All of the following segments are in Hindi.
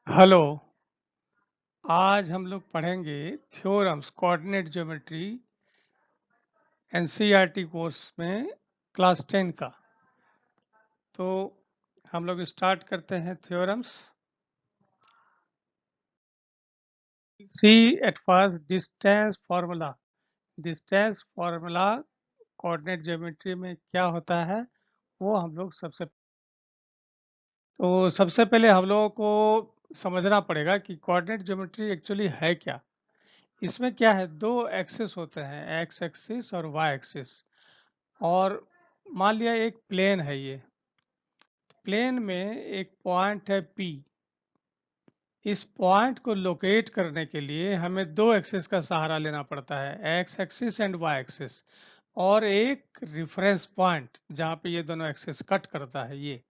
हेलो। आज हम लोग पढ़ेंगे theorems coordinate geometry NCERT course में क्लास 10 का। तो हम लोग स्टार्ट करते हैं theorems. See at first distance formula coordinate geometry में क्या होता है वो हम लोग सबसे पहले हम लोगों को समझना पड़ेगा कि कोऑर्डिनेट ज्योमेट्री एक्चुअली है क्या। इसमें क्या है, दो एक्सिस होते हैं, एक्स एक्सिस और वाई एक्सिस। और मान लिया एक प्लेन है, ये प्लेन में एक पॉइंट है पी। इस पॉइंट को लोकेट करने के लिए हमें दो एक्सिस का सहारा लेना पड़ता है, X axis and Y axis, और एक रेफरेंस पॉइंट जहाँ पे ये दोनों एक्सिस कट करता है, ये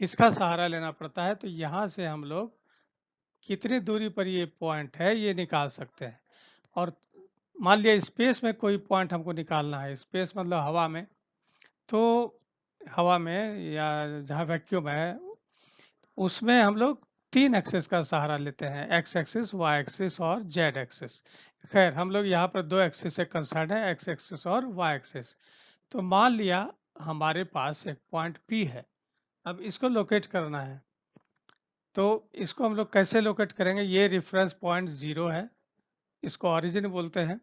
इसका सहारा लेना पड़ता है। तो यहाँ से हम लोग कितनी दूरी पर ये पॉइंट है ये निकाल सकते हैं। और मान लिया स्पेस में कोई पॉइंट हमको निकालना है, स्पेस मतलब हवा में। तो हवा में या जहाँ वैक्यूम है उसमें हम लोग तीन एक्सिस का सहारा लेते हैं, एक्स एक्सिस, वाई एक्सिस और जेड एक्सिस। खैर हम लोग यहाँ पर दो एक्सिस से कंसर्न है, एक्स एक्सिस और वाई एक्सिस। तो मान लिया हमारे पास एक पॉइंट पी है, अब इसको लोकेट करना है। तो इसको हम लोग कैसे लोकेट करेंगे, ये रेफरेंस पॉइंट जीरो है, इसको ओरिजिन बोलते हैं।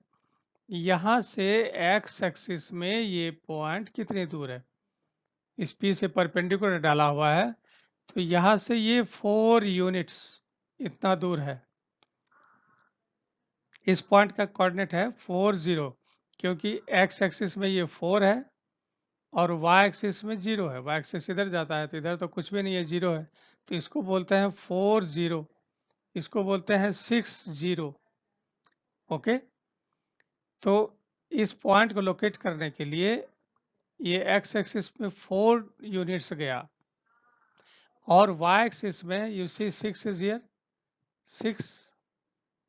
यहाँ से एक्स एक्सिस में ये पॉइंट कितनी दूर है, इस पी से परपेंडिकुलर डाला हुआ है, तो यहाँ से ये 4 यूनिट्स इतना दूर है। इस पॉइंट का कोऑर्डिनेट है 40, क्योंकि एक्स एक्सिस में ये 4 है और वाई एक्सिस में 0 है। वाई एक्सिस इधर जाता है तो इधर तो कुछ भी नहीं है, 0 है। तो इसको बोलते हैं 40, इसको बोलते हैं 60। ओके। तो इस पॉइंट को लोकेट करने के लिए ये एक्स एक्सिस में 4 यूनिट्स गया और वाई एक्सिस में यू सी 6 इज हियर, 6।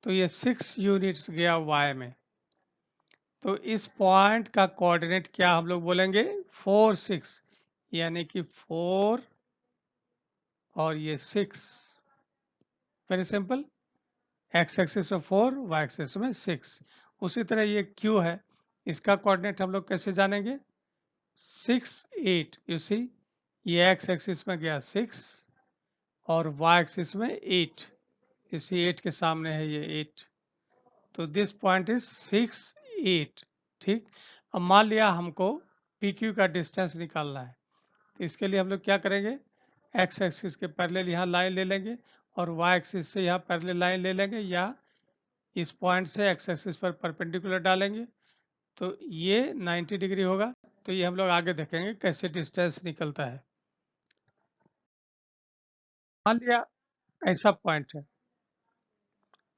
तो ये 6 यूनिट्स गया वाई में। तो इस पॉइंट का कोऑर्डिनेट क्या हम लोग बोलेंगे, 4 6, यानी कि 4 और ये 6। वेरी सिंपल, एक्स एक्सिस में 4, वाई एक्सिस में 6। उसी तरह ये क्यू है, इसका कोऑर्डिनेट हम लोग कैसे जानेंगे, 6 8। यू सी ये एक्स एक्सिस में गया 6 और वाई एक्सिस में 8, इसी 8 के सामने है ये 8। तो दिस पॉइंट इज 6 8। ठीक। अब मान लिया हमको पी क्यू का डिस्टेंस निकालना है, तो इसके लिए हम लोग क्या करेंगे, एक्स एक्सिस के पैरेलल यहाँ लाइन ले लेंगे और वाई एक्सिस से यहाँ पैरेलल लाइन ले लेंगे, या इस पॉइंट से एक्स एक्सिस पर परपेंडिकुलर डालेंगे। तो ये 90 डिग्री होगा। तो ये हम लोग आगे देखेंगे कैसे डिस्टेंस निकलता है। मान लिया ऐसा पॉइंट है,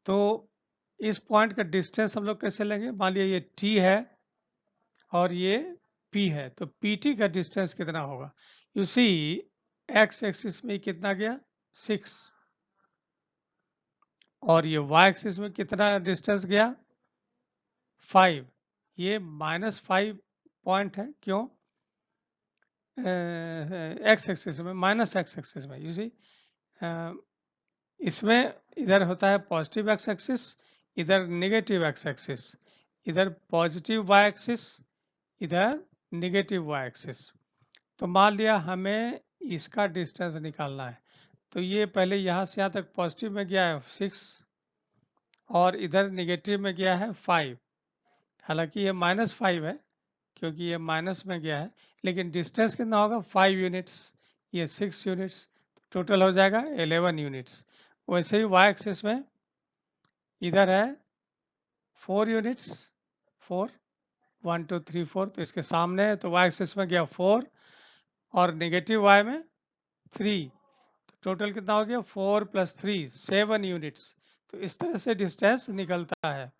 तो इस पॉइंट का डिस्टेंस हम लोग कैसे लेंगे, मान लिया ये टी है और ये P है, तो PT का डिस्टेंस कितना होगा, यू सी एक्स एक्सिस में कितना गया 6 और ये y एक्सिस में कितना डिस्टेंस गया 5। ये -5 पॉइंट है, क्यों, एक्स एक्सिस में, माइनस एक्स एक्सिस में। यू सी इसमें इधर होता है पॉजिटिव एक्स एक्सिस, इधर नेगेटिव एक्स एक्सिस, इधर पॉजिटिव y एक्सिस, इधर नेगेटिव y एक्सिस। तो मान लिया हमें इसका डिस्टेंस निकालना है, तो ये पहले यहाँ से यहाँ तक पॉजिटिव में गया है 6 और इधर निगेटिव में गया है 5। हालांकि ये -5 है क्योंकि ये माइनस में गया है, लेकिन डिस्टेंस कितना होगा 5 यूनिट्स, ये 6 यूनिट्स, टोटल हो जाएगा 11 यूनिट्स। वैसे ही वाई एक्सिस में इधर है 4 यूनिट्स, 4 1 2 3 4, तो इसके सामने है, तो वाई एक्सिस में गया 4 और नेगेटिव वाई में 3। टोटल कितना हो गया 4 + 3 7 यूनिट्स। तो इस तरह से डिस्टेंस निकलता है।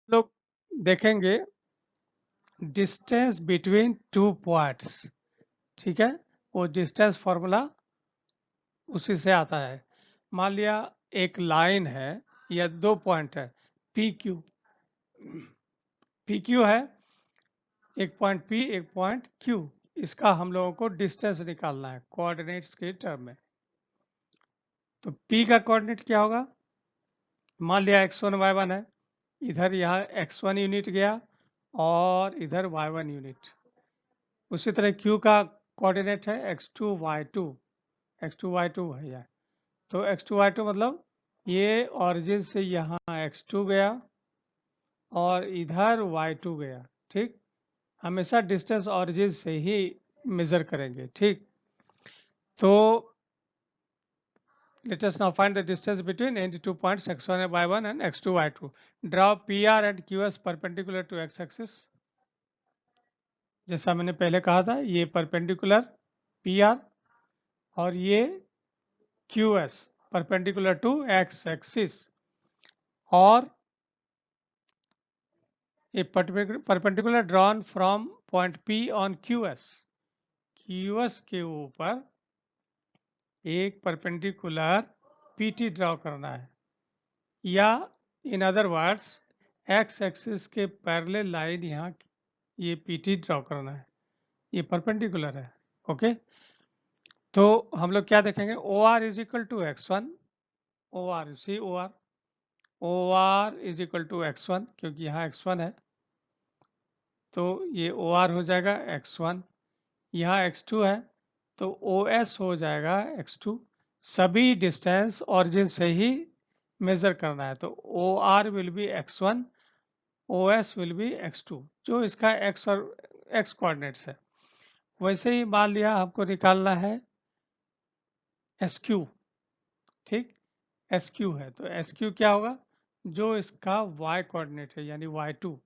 लोग देखेंगे डिस्टेंस बिटवीन टू पॉइंट्स, ठीक है, वो डिस्टेंस फॉर्मूला उसी से आता है। मान लिया एक लाइन है या दो पॉइंट है पी क्यू, पी क्यू है, एक पॉइंट पी एक पॉइंट क्यू, इसका हम लोगों को डिस्टेंस निकालना है कोऑर्डिनेट्स के टर्म में। तो P का कोऑर्डिनेट क्या होगा? मान लिया x1 y1 है, इधर यहाँ x1 यूनिट गया और इधर y1 यूनिट। उसी तरह Q का कोऑर्डिनेट है x2 y2, x2 y2 है यहाँ। तो x2 y2 मतलब ये ऑरिजिन से यहाँ x2 गया और इधर y2 गया। ठीक, हमेशा डिस्टेंस ऑरिजिन से ही मेजर करेंगे। ठीक, तो let us now find the distance between any two points x1 y1 and x2 y2. Draw PR and QS perpendicular to x-axis. जैसा मैंने पहले कहा था, ये परपेंडिकुलर PR और ये QS perpendicular to x axis, और a perpendicular drawn from point P on QS. QS के ऊपर एक परपेंडिकुलर PT ड्रॉ करना है, या in other words x axis के पैरेलल लाइन यहाँ ये PT ड्रॉ करना है, ये परपेंडिकुलर है। ओके, तो हम लोग क्या देखेंगे? OR is equal to x1, OR see OR is equal to x1, क्योंकि यहाँ x1 है तो ये OR हो जाएगा x1, यहाँ x2 है तो OS हो जाएगा x2। सभी डिस्टेंस ऑरिजिन से ही मेजर करना है, तो OR will be x1, OS will be x2, जो इसका x और x कोऑर्डिनेट्स है। वैसे ही मान लिया हमको निकालना है SQ। ठीक, SQ है तो SQ क्या होगा? जो इसका y कोऑर्डिनेट है यानी y2,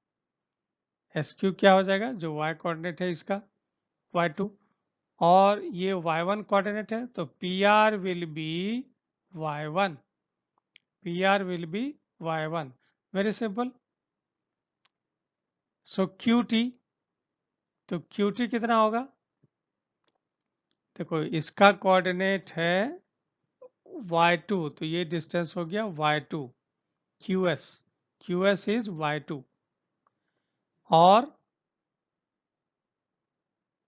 SQ क्या हो जाएगा? जो y कोऑर्डिनेट है इसका y2, और ये y1 कोऑर्डिनेट है तो PR will be y1, PR will be y1। Very simple. So QT, तो QT कितना होगा? देखो इसका कोऑर्डिनेट है y2, तो ये डिस्टेंस हो गया y2। QS इज y2, और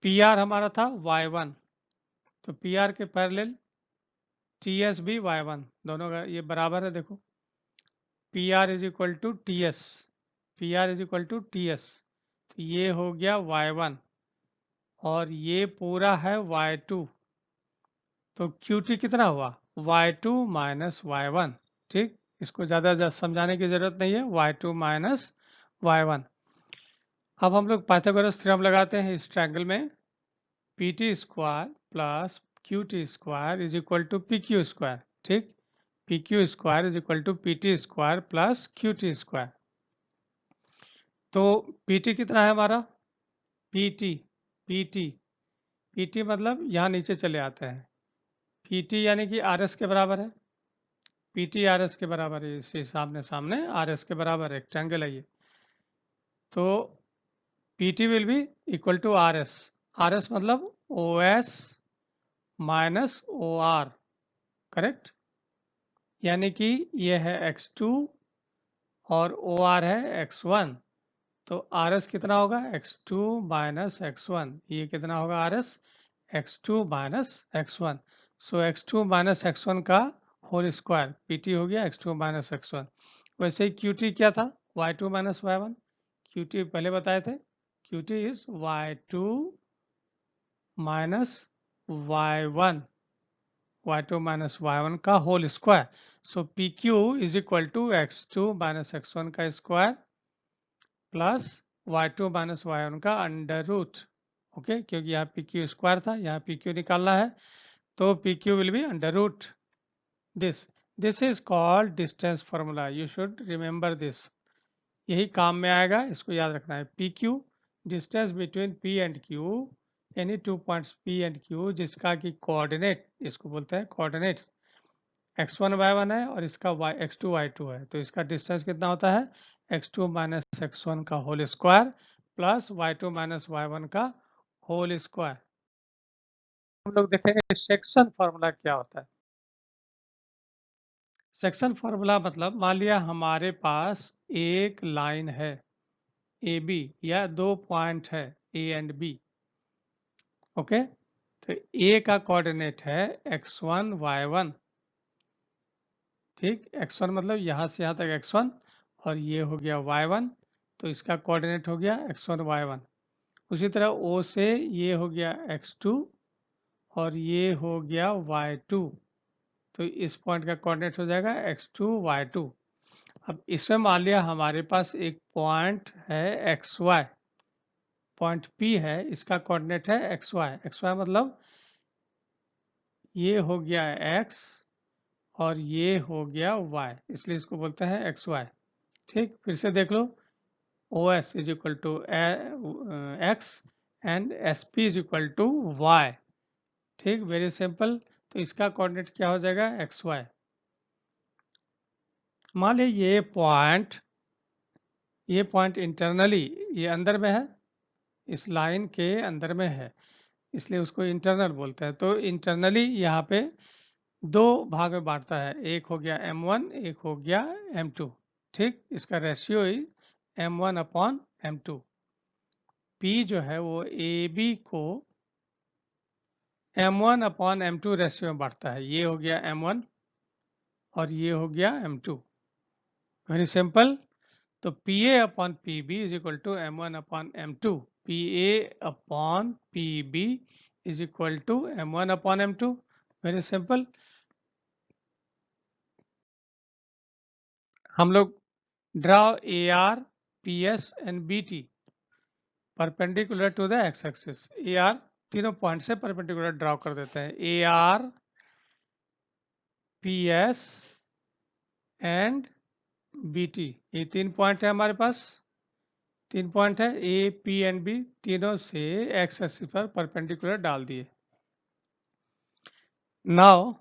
PR हमारा था y1, तो PR के पैरेलल TS भी y1, दोनों का ये बराबर है। देखो PR is equal to TS, PR is equal to TS, तो ये हो गया y1 और ये पूरा है y2, तो QT कितना हुआ? y2 minus y1। ठीक, इसको ज़्यादा समझाने की ज़रूरत नहीं है, y2 माइनस y1। अब हम लोग पाइथागोरस थ्योरम लगाते हैं इस ट्रायंगल में, PT square plus QT square is equal to PQ square. ठीक, PQ square is equal to PT square plus QT square. तो PT कितना है हमारा? PT मतलब यहाँ नीचे चले आते हैं, PT यानी कि RS के बराबर है, PT RS के बराबर है, इसी सामने सामने RS के बराबर है, रेक्टेंगल है ये। तो PT will be equal to RS मतलब OS माइनस OR, करेक्ट, यानी कि ये है x2 और OR है x1, तो RS कितना होगा? x2 माइनस x1, ये कितना होगा RS? x2 minus x1। सो x2 माइनस x1 का होल स्क्वायर PT हो गया x2 माइनस x1। वैसे ही QT क्या था? y2 माइनस y1, QT पहले बताए थे, QT is y2 minus y1, y2 minus y1 का whole square. So PQ is equal to x2 minus x1 का square plus y2 minus y1 का अंडर रूट। ओके, क्योंकि यहाँ PQ स्क्वायर था, यहाँ PQ निकालना है, तो PQ will be under root this. This is called distance formula, you should remember this, यही काम में आएगा, इसको याद रखना है। PQ distance between P and Q, any two points P and Q जिसका कि कोऑर्डिनेट, इसको बोलते हैं कोऑर्डिनेट्स, x1 y1 है और इसका x2 y2 है, तो इसका डिस्टेंस कितना होता है? x2 माइनस x1 का whole square plus y2 minus y1 का होल स्क्वायर। हम लोग देखेंगे सेक्शन फार्मूला क्या होता है। सेक्शन फार्मूला मतलब मान लिया हमारे पास एक लाइन है AB या दो पॉइंट है A एंड B, ओके, तो ए का कोऑर्डिनेट है x1 y1, ठीक, x1 मतलब यहाँ से यहाँ तक x1 और ये हो गया y1, तो इसका कोऑर्डिनेट हो गया x1 y1। उसी तरह O से ये हो गया x2 और ये हो गया y2, तो इस पॉइंट का कोऑर्डिनेट हो जाएगा x2 y2। अब इसमें मान लिया हमारे पास एक पॉइंट है xy, पॉइंट P है, इसका कोऑर्डिनेट है xy मतलब ये हो गया x और ये हो गया y, इसलिए इसको बोलते हैं xy। ठीक, फिर से देख लो, OS is equal to x and SP is equal to y। ठीक, वेरी सिंपल। तो इसका कोऑर्डिनेट क्या हो जाएगा, xy। मान लीजिए ये पॉइंट इंटरनली ये अंदर में है, इस लाइन के अंदर में है, इसलिए उसको इंटरनल बोलते हैं। तो इंटरनली यहाँ पे दो भाग में बांटता है, एक हो गया m1, एक हो गया m2। ठीक, इसका रेशियो ही m1 अपॉन m2। P जो है वो AB को m1 अपॉन m2 रेशियो में बांटता है, ये हो गया m1 और ये हो गया m2। Very simple. तो PA upon PB is equal to m1 upon m2। PA upon PB is equal to m1 upon m2। Very simple. हम लोग draw AR, PS and BT perpendicular to the X axis. AR तीनों पॉइंट से परपेंडिकुलर ड्रॉ कर देते हैं, AR, PS एंड BT, ये तीन पॉइंट है हमारे पास। तीन पॉइंट है A, P एंड B, तीनों से एक्स एक्सिस पर परपेंडिकुलर डाल दिए। Now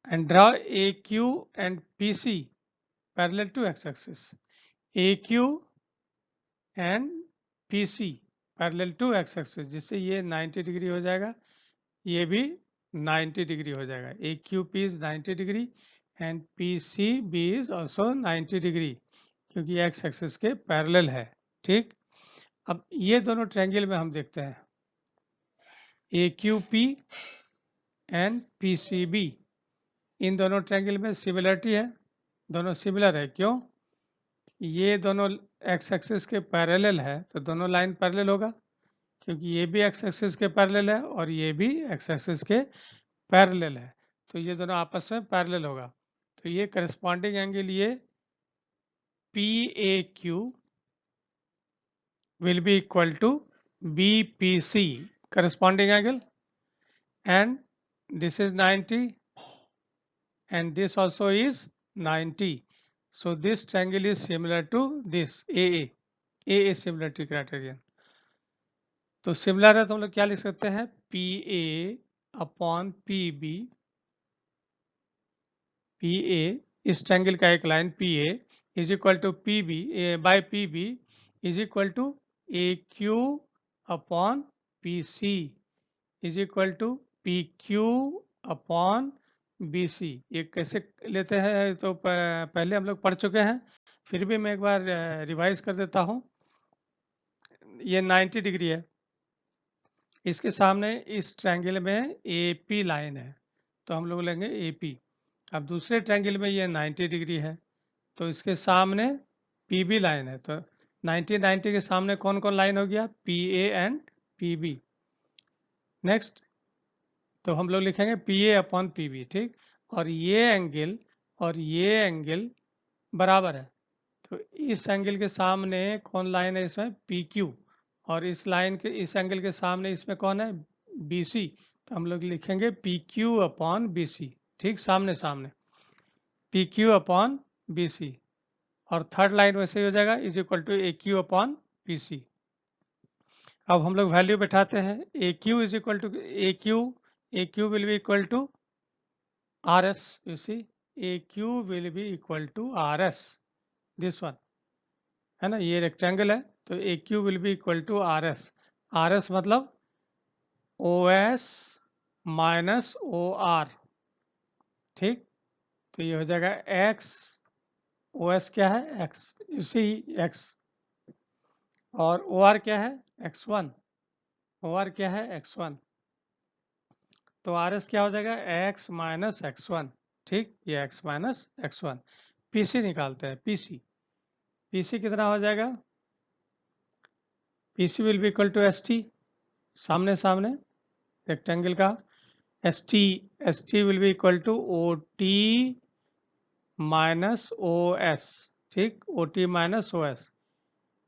and draw AQ and PC parallel to x-axis। AQ and PC parallel to x-axis, जिससे ये 90 डिग्री हो जाएगा, ये भी 90 डिग्री हो जाएगा। AQP is 90 degree and PCB is also 90 degree, क्योंकि एक्स एक्सिस के पैरेलल है। ठीक, अब ये दोनों ट्रायंगल में हम देखते हैं AQP एंड PCB, इन दोनों ट्रायंगल में सिमिलरिटी है, दोनों सिमिलर है। क्यों, ये दोनों एक्स एक्सिस के पैरेलल है, तो दोनों लाइन पैरेलल होगा, क्योंकि ये भी एक्स एक्सिस के पैरेलल है और ये भी एक्स एक्सिस के पैरेलल है, तो ये दोनों आपस में पैरेलल होगा। तो ये करस्पॉन्डिंग एंगल ये PAQ will be equal to BPC, corresponding angle, and this is 90 and this also is 90, so this triangle is similar to this AA similarity criterion। तो सिमिलर है तो हम लोग क्या लिख सकते हैं, PA अपॉन PB, PA इस ट्रायंगल का एक line PA is equal to PB by PB is equal to AQ upon PC is equal to PQ upon BC। ये कैसे लेते हैं तो पहले हम लोग पढ़ चुके हैं, फिर भी मैं एक बार रिवाइज कर देता हूँ। ये 90 डिग्री है, इसके सामने इस ट्रायंगल में AP लाइन है, तो हम लोग लेंगे AP। अब दूसरे ट्रायंगल में ये 90 डिग्री है, तो इसके सामने PB लाइन है, तो 90 के सामने कौन कौन लाइन हो गया, PA एंड PB। नेक्स्ट, तो हम लोग लिखेंगे PA अपॉन PB। ठीक, और ये एंगल बराबर है, तो इस एंगल के सामने कौन लाइन है, इसमें PQ, और इस लाइन के इस एंगल के सामने इसमें कौन है, BC, तो हम लोग लिखेंगे PQ अपॉन BC। ठीक, सामने सामने PQ अपॉन BC, और थर्ड लाइन वैसे ही हो जाएगा is equal to AQ upon PC। अब हम लोग वैल्यू बैठाते हैं, AQ is equal to AQ will be equal to RS। You see, AQ will be equal to RS, this one है ना, ये रेक्टेंगल है, तो AQ will be equal to RS। RS मतलब OS माइनस OR। ठीक, तो ये हो जाएगा X, OS क्या है, X, यू सी X, और OR क्या है, X1। ओ आर क्या है x1, तो आर एस क्या हो जाएगा x माइनस x1, ठीक, ये x माइनस x1। पीसी निकालते हैं, पीसी, पीसी कितना हो जाएगा, PC will be equal to S T, सामने सामने रेक्टेंगल का, S T, S T will be equal to O T minus O S, ठीक, O T minus O S.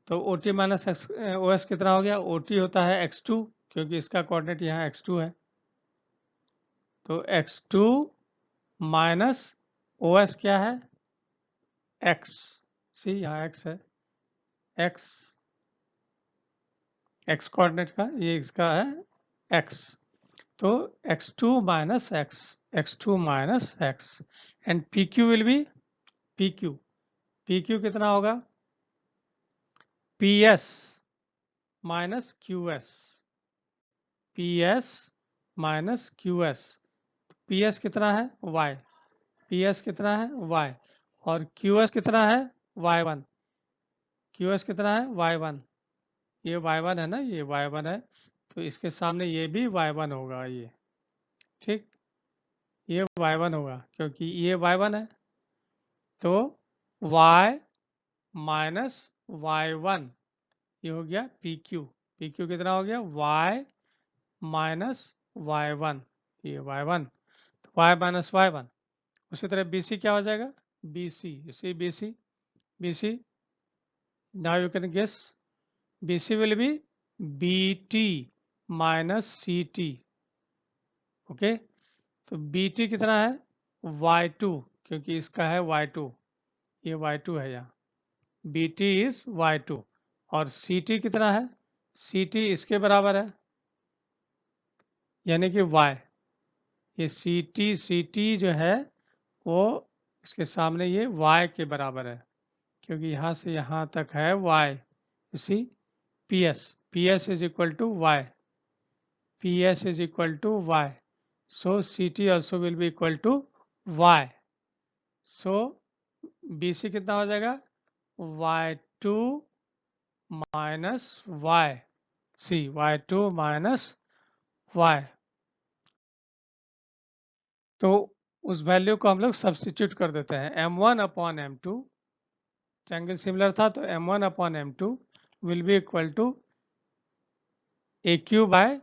तो O T minus O S कितना हो गया, ओ टी होता है x2, क्योंकि इसका कोऑर्डिनेट यहाँ x2 है, तो x2 माइनस ओ एस क्या है x, सी यहाँ x है, x, x कोऑर्डिनेट का ये इसका है x, तो x2 minus x, x2 minus x, and pq will B pq, pq कितना होगा ps minus qs, ps minus qs, ps कितना है y, ps कितना है y, और qs कितना है y1, qs कितना है y1, ये y1 है ना, ये y1 है, तो इसके सामने ये भी y1 होगा, ये ठीक, ये y1 होगा क्योंकि ये y1 है, तो y माइनस y1, ये हो गया pq, pq कितना हो गया y माइनस y1, ये y1, तो y माइनस y1। उसी तरह bc क्या हो जाएगा, bc, इसी bc, bc, now you can guess, bc will be bt minus ct, okay, तो bt कितना है y2, क्योंकि इसका है y2, ये y2 है यहाँ, bt इज y2, और ct कितना है, ct इसके बराबर है, यानी कि y, ये ct जो है वो इसके सामने ये y के बराबर है, क्योंकि यहाँ से यहाँ तक है y, इसी ps is equal to y, ps is equal to y, so ct also will be equal to y, so bc कितना हो जाएगा y2 माइनस y, सी y2 माइनस y, तो उस वैल्यू को हम लोग सब्सटीट्यूट कर देते हैं, m1 upon m2, triangle similar था तो m1 upon m2 will be equal to aq by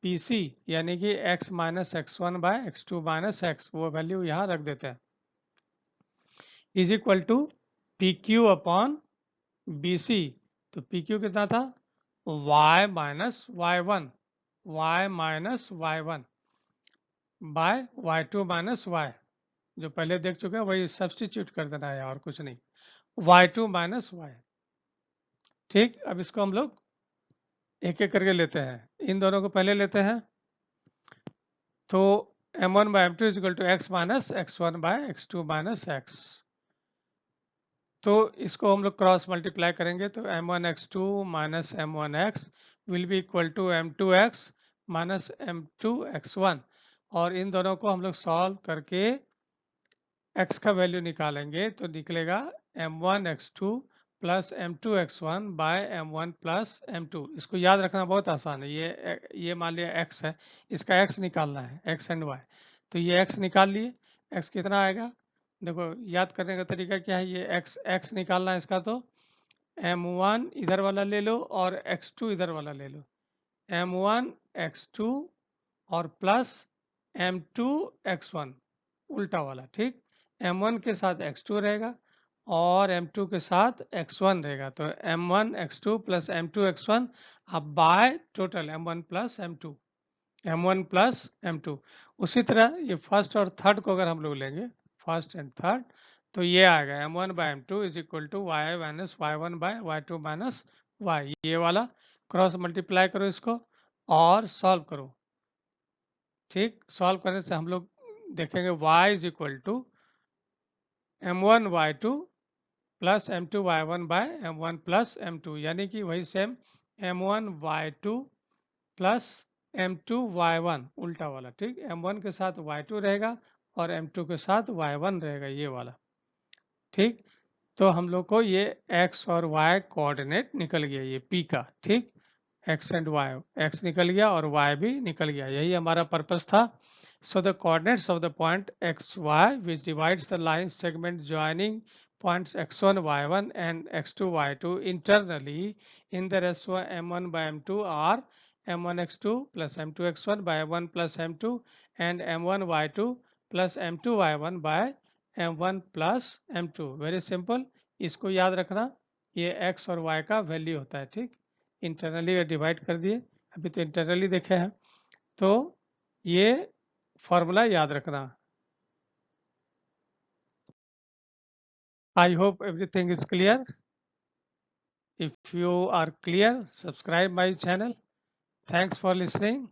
pc, यानी कि x minus x1 by x2 minus x, वो वैल्यू यहाँ रख देते हैं, is equal to pq upon bc, तो pq कितना था y minus y1, y minus y1 by y2 minus y, जो पहले देख चुके हैं वही सब्सटीट्यूट कर देना है और कुछ नहीं, y2 माइनस y, ठीक। अब इसको हम लोग एक एक करके लेते हैं, इन दोनों को पहले लेते हैं, तो m1 by m2 is equal to x minus x1 by x2 minus x, तो इसको हम लोग क्रॉस मल्टीप्लाई करेंगे, तो m1 x2 minus m1 x will be equal to m2 x minus m2 x1, और इन दोनों को हम लोग सॉल्व करके x का वैल्यू निकालेंगे, तो निकलेगा m1 x2 plus m2 x1 bye m1 plus m2, इसको याद रखना बहुत आसान है, ये मान लिया x है, इसका x निकालना है, x एंड y, तो ये x निकाल लिए, x कितना आएगा, देखो याद करने का तरीका क्या है, ये x निकालना है इसका, तो m1 इधर वाला ले लो और x2 इधर वाला ले लो, m1 x2 और प्लस m2 x1 उल्टा वाला, ठीक, m1 के साथ x2 रहेगा और m2 के साथ x1 रहेगा, तो m1 x2 plus m2 x1, अब by total m1 plus m2, m1 plus m2, उसी तरह ये फर्स्ट और थर्ड को अगर हम लोग लेंगे, फर्स्ट एंड थर्ड, तो ये आएगा m1 by m2 is equal to y minus y1 by y2 minus y, ये वाला क्रॉस मल्टीप्लाई करो इसको और सॉल्व करो, ठीक, सॉल्व करने से हम लोग देखेंगे y is equal to m1 y2 plus m2 y1 by m1 plus m2, यानी कि वही same m1 y2 plus m2 y1 उल्टा वाला, ठीक, m1 के साथ y2 रहेगा और m2 के साथ y1 रहेगा, ये वाला, ठीक, तो हम लोग को ये x और y कोऑर्डिनेट निकल गया, ये p का, ठीक, एक्स एंड वाई, एक्स निकल गया और वाई भी निकल गया, यही हमारा पर्पस था. So the coordinates of the point xy which divides the line segment joining points x1 y1 and x2 y2 internally in the ratio m1 by m2 are m1 x2 plus m2 x1 by m1 plus m2 and m1 y2 plus m2 y1 by m1 plus m2. Very simple. इसको याद रखना, ये x और y का वैल्यू होता है. ठीक, इंटरनली डिवाइड कर दिए, अभी तो इंटरनली देखे हैं, तो ये फॉर्मूला याद रखना. I hope everything is clear. If you are clear, subscribe my channel. Thanks for listening.